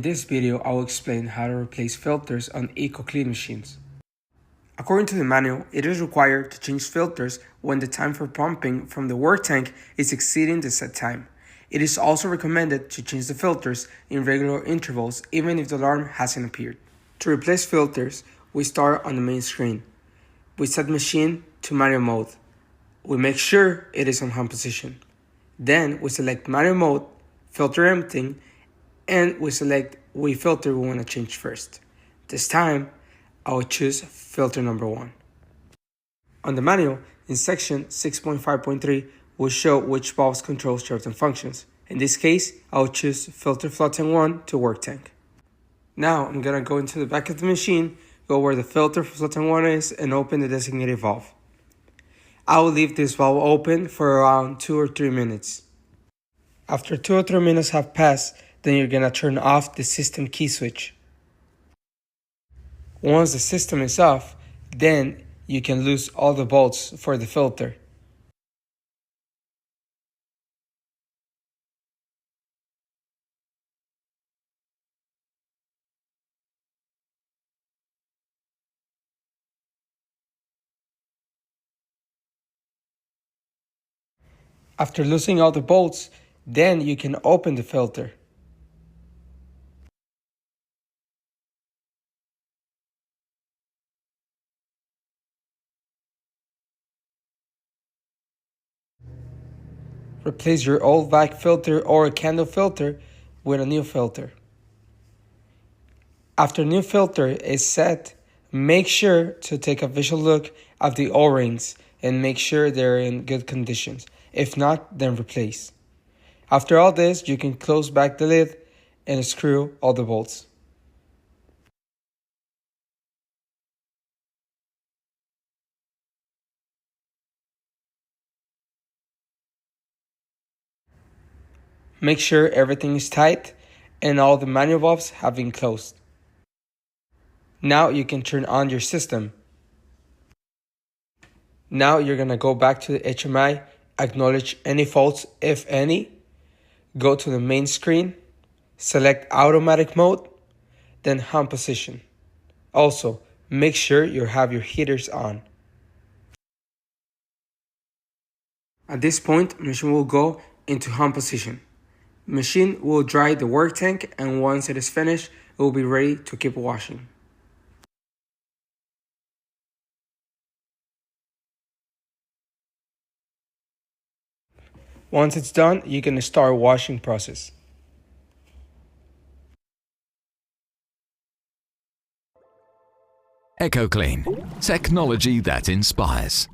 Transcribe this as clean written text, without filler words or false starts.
this video, I will explain how to replace filters on Ecoclean machines. According to the manual, it is required to change filters when the time for pumping from the work tank is exceeding the set time. It is also recommended to change the filters in regular intervals even if the alarm hasn't appeared. To replace filters, we start on the main screen. We set machine to manual mode. We make sure it is on home position. Then we select manual mode, filter emptying, and we select which filter we want to change first. This time, I will choose filter number 1. On the manual, in section 6.5.3, we'll show which valves control certain functions. In this case, I will choose filter flow tank 1 to work tank. Now, I'm going to go into the back of the machine, go where the filter for flow tank 1 is, and open the designated valve. I will leave this valve open for around 2 or 3 minutes. After 2 or 3 minutes have passed, then you're going to turn off the system key switch. Once the system is off, then you can lose all the bolts for the filter. After losing all the bolts, then you can open the filter. Replace your old vac filter or a candle filter with a new filter. After a new filter is set, make sure to take a visual look at the O-rings and make sure they're in good conditions. If not, then replace. After all this, you can close back the lid and screw all the bolts. Make sure everything is tight and all the manual valves have been closed. Now you can turn on your system. Now you're going to go back to the HMI, acknowledge any faults, if any, go to the main screen, select automatic mode, then home position. Also, make sure you have your heaters on. At this point, machine will go into home position. Machine will dry the work tank, and once it is finished, it will be ready to keep washing. Once it's done, you can start washing process. Ecoclean, technology that inspires.